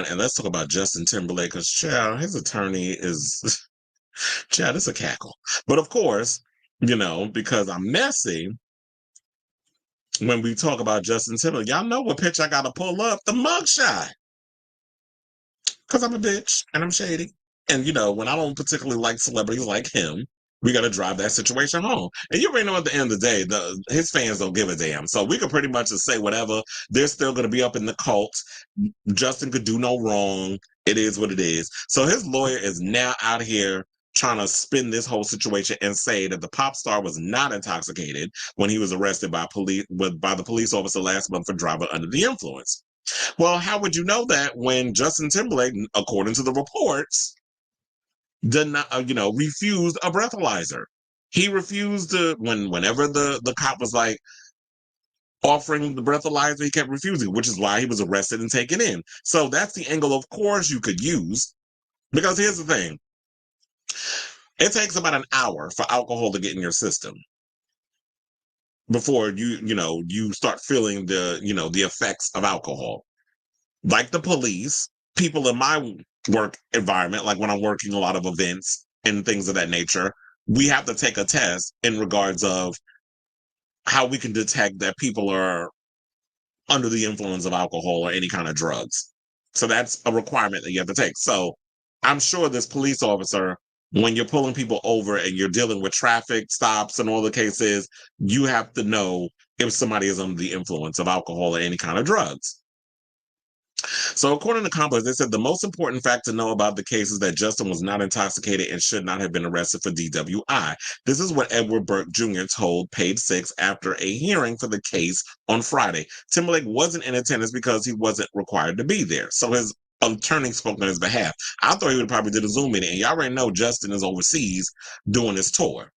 and let's talk about Justin Timberlake, because child, his attorney is child, it's a cackle. But of course, because I'm messy, when we talk about Justin Timberlake, y'all know what pitch I gotta pull up, the mugshot. Because I'm a bitch and I'm shady. And when I don't particularly like celebrities like him, we got to drive that situation home. And you already know at the end of the day, his fans don't give a damn. So we could pretty much just say whatever. They're still going to be up in the cult. Justin could do no wrong. It is what it is. So his lawyer is now out here trying to spin this whole situation and say that the pop star was not intoxicated when he was arrested by the police officer last month for driving under the influence. Well, how would you know that when Justin Timberlake, according to the reports, did not, refused a breathalyzer? He refused whenever the cop was like offering the breathalyzer, he kept refusing, which is why he was arrested and taken in. So that's the angle, of course, you could use. Because here's the thing. It takes about an hour for alcohol to get in your system before you start feeling the effects of alcohol. Like the police, people in my work environment, like when I'm working a lot of events and things of that nature, we have to take a test in regards of how we can detect that people are under the influence of alcohol or any kind of drugs. So that's a requirement that you have to take. So I'm sure this police officer, when you're pulling people over and you're dealing with traffic stops and all the cases, you have to know if somebody is under the influence of alcohol or any kind of drugs. So according to Compass, they said the most important fact to know about the case is that Justin was not intoxicated and should not have been arrested for DWI. This is what Edward Burke Jr. told Page Six after a hearing for the case on Friday. Timberlake wasn't in attendance because he wasn't required to be there. So his attorney spoke on his behalf. I thought he would probably did a Zoom meeting. And y'all already know Justin is overseas doing his tour.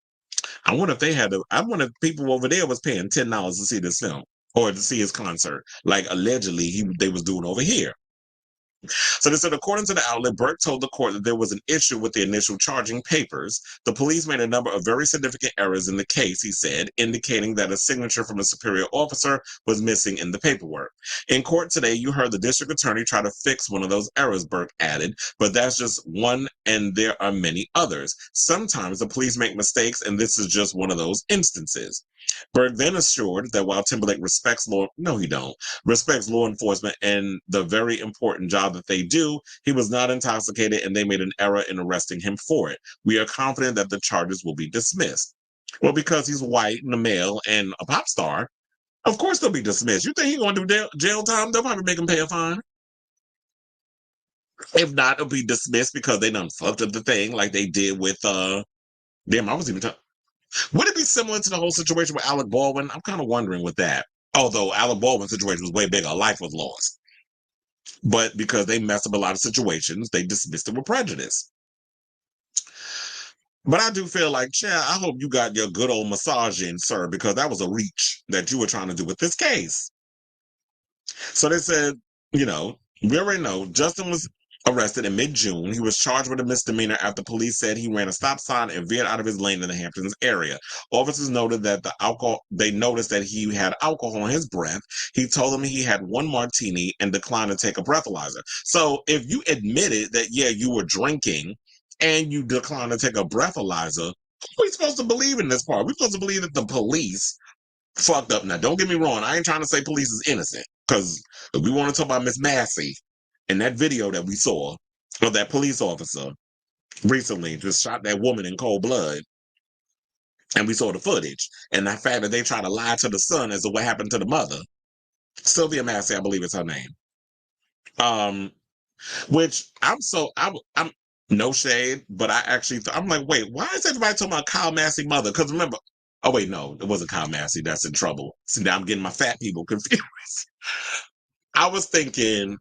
I wonder if people over there was paying $10 to see this film or to see his concert, like allegedly they was doing over here. So they said, according to the outlet, Burke told the court that there was an issue with the initial charging papers. The police made a number of very significant errors in the case, he said, indicating that a signature from a superior officer was missing in the paperwork. In court today, you heard the district attorney try to fix one of those errors, Burke added, but that's just one and there are many others. Sometimes the police make mistakes, and this is just one of those instances. Berg then assured that while Timberlake respects law enforcement and the very important job that they do, he was not intoxicated and they made an error in arresting him for it. We are confident that the charges will be dismissed. Well, because he's white and a male and a pop star, of course they'll be dismissed. You think he's going to do jail time? They'll probably make him pay a fine. If not, it'll be dismissed because they done fucked up the thing like they did with damn, I was even talking. Would it be similar to the whole situation with Alec Baldwin? I'm kind of wondering with that. Although Alec Baldwin's situation was way bigger, a life was lost. But because they messed up a lot of situations, they dismissed it with prejudice. But I do feel like, Chad, I hope you got your good old massage in, sir, because that was a reach that you were trying to do with this case. So they said, we already know Justin was arrested in mid-June. He was charged with a misdemeanor after police said he ran a stop sign and veered out of his lane in the Hamptons area. Officers noted that they noticed that he had alcohol in his breath. He told them he had one martini and declined to take a breathalyzer. So if you admitted that, yeah, you were drinking and you declined to take a breathalyzer, who are we supposed to believe in this part? We're supposed to believe that the police fucked up. Now, don't get me wrong. I ain't trying to say police is innocent, because if we want to talk about Miss Massey, in that video that we saw of that police officer recently just shot that woman in cold blood, and we saw the footage, and the fact that they try to lie to the son as to what happened to the mother, Sylvia Massey, I believe is her name. Which I'm no shade, but I actually I'm like, wait, why is everybody talking about Kyle Massey mother? Because remember, oh wait, no, it wasn't Kyle Massey. That's in trouble. See, now I'm getting my fat people confused. I was thinking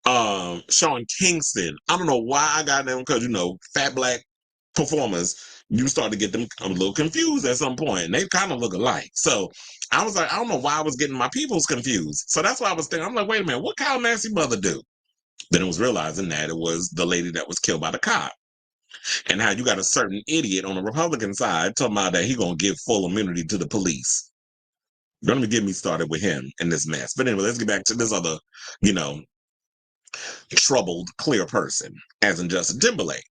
Sean Kingston. I don't know why I got them, because fat black performers, you start to get them a little confused at some point, and they kind of look alike. So I was like, I don't know why I was getting my peoples confused. So that's why I was thinking, I'm like, wait a minute, what Kyle Massey mother do? Then it was realizing that it was the lady that was killed by the cop. And how you got a certain idiot on the Republican side talking about that he gonna give full immunity to the police. Don't even get me started with him in this mess. But anyway, let's get back to this other, troubled, clear person, as in Justin Timberlake.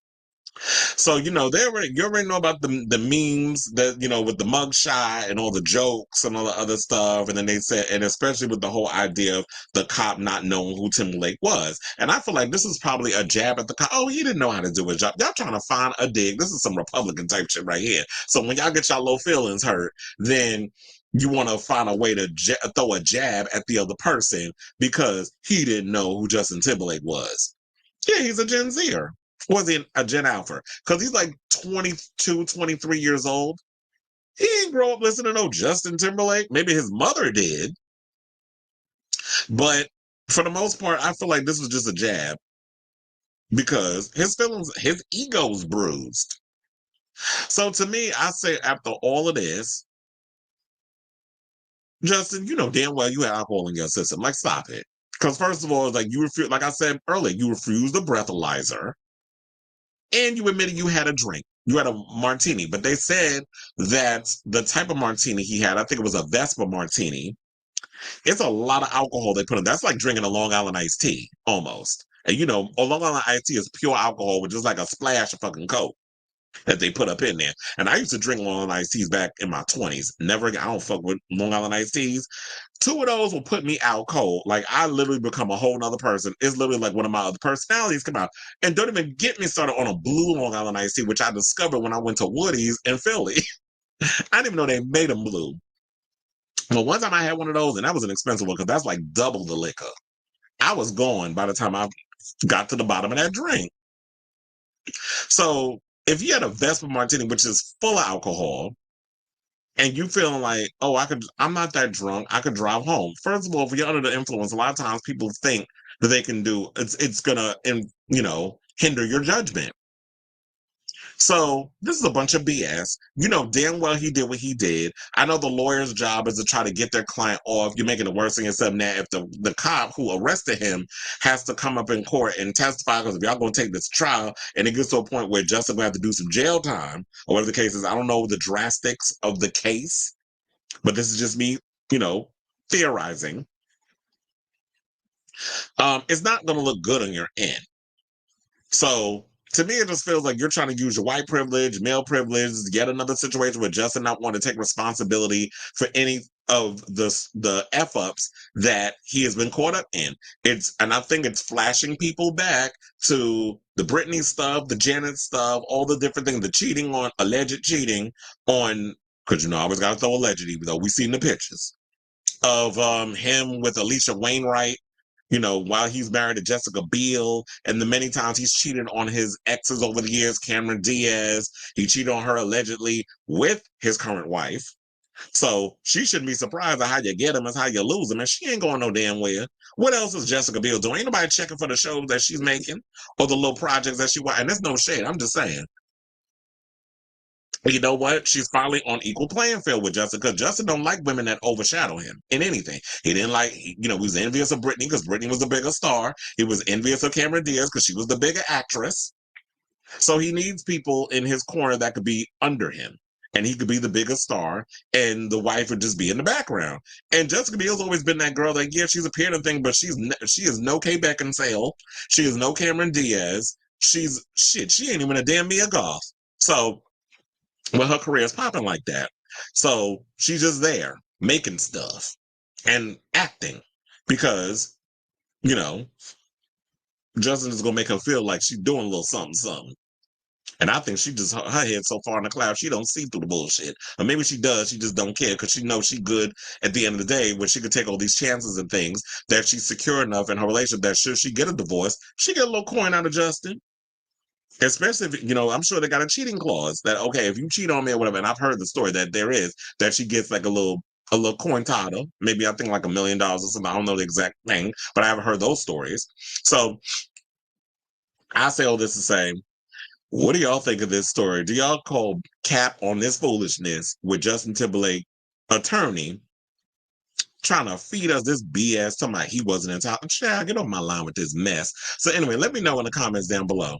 So, you already know about the memes that, with the mugshot and all the jokes and all the other stuff. And then they said, and especially with the whole idea of the cop not knowing who Timberlake was. And I feel like this is probably a jab at the cop. Oh, he didn't know how to do his job. Y'all trying to find a dig. This is some Republican type shit right here. So when y'all get y'all low feelings hurt, then you want to find a way to throw a jab at the other person because he didn't know who Justin Timberlake was. Yeah, he's a Gen Zer. Was he a Gen Alpha? Because he's like 22, 23 years old. He didn't grow up listening to no Justin Timberlake. Maybe his mother did. But for the most part, I feel like this was just a jab because his ego's bruised. So to me, I say after all of this, Justin, you know damn well you had alcohol in your system. Like, stop it. Because first of all, it's like you refuse, like I said earlier, you refused the breathalyzer. And you admitted you had a drink. You had a martini, but they said that the type of martini he had, I think it was a Vespa martini. It's a lot of alcohol they put in. That's like drinking a Long Island iced tea, almost. And a Long Island iced tea is pure alcohol with just like a splash of fucking Coke that they put up in there. And I used to drink Long Island iced teas back in my 20s. Never again. I don't fuck with Long Island iced teas. Two of those will put me out cold. Like, I literally become a whole nother person. It's literally like one of my other personalities come out. And don't even get me started on a blue Long Island iced tea, which I discovered when I went to Woody's in Philly. I didn't even know they made them blue. But one time I had one of those, and that was an expensive one because that's like double the liquor. I was gone by the time I got to the bottom of that drink. So if you had a Vespa Martini, which is full of alcohol, and you feeling like, oh, I'm not that drunk, I could drive home. First of all, if you're under the influence, a lot of times people think that they can do it's gonna hinder your judgment. So this is a bunch of BS. You know damn well he did what he did. I know the lawyer's job is to try to get their client off. You're making it worse thing except now if the cop who arrested him has to come up in court and testify, because if y'all gonna take this trial and it gets to a point where Justin will have to do some jail time or whatever the case is, I don't know the drastics of the case, but this is just me, theorizing. It's not gonna look good on your end. So to me, it just feels like you're trying to use your white privilege, male privilege, yet another situation where Justin not want to take responsibility for any of the f ups that he has been caught up in. And I think it's flashing people back to the Britney stuff, the Janet stuff, all the different things, the cheating on alleged cheating on, because I always got to throw alleged, even though we seen the pictures of him with Alicia Wainwright, while he's married to Jessica Biel, and the many times he's cheated on his exes over the years, Cameron Diaz. He cheated on her allegedly with his current wife. So she shouldn't be surprised at how you get him is how you lose him, and she ain't going no damn where. What else is Jessica Biel doing? Ain't nobody checking for the shows that she's making or the little projects that she wants. And there's no shade. I'm just saying. You know what? She's finally on equal playing field with Justin, because Justin don't like women that overshadow him in anything. He didn't like, he was envious of Britney because Britney was the bigger star. He was envious of Cameron Diaz because she was the bigger actress. So he needs people in his corner that could be under him. And he could be the biggest star, and the wife would just be in the background. And Jessica Biel's always been that girl that, yeah, she's appeared in things, but she is no Kate Beckinsale. She is no Cameron Diaz. She ain't even a damn Mia Goth. So, well, her career is popping like that. So she's just there making stuff and acting because, Justin is going to make her feel like she's doing a little something, something. And I think her head so far in the cloud, she don't see through the bullshit. Or maybe she does, she just don't care because she knows she good at the end of the day when she could take all these chances and things, that she's secure enough in her relationship that should she get a divorce, she get a little coin out of Justin. Especially if, I'm sure they got a cheating clause that, okay, if you cheat on me or whatever, and I've heard the story that there is, that she gets like a little coin title, maybe I think like $1 million or something. I don't know the exact thing, but I haven't heard those stories. So I say all this to say, what do y'all think of this story? Do y'all call cap on this foolishness with Justin Timberlake attorney trying to feed us this BS talking about he wasn't entitled? Child, get off my line with this mess. So anyway, let me know in the comments down below.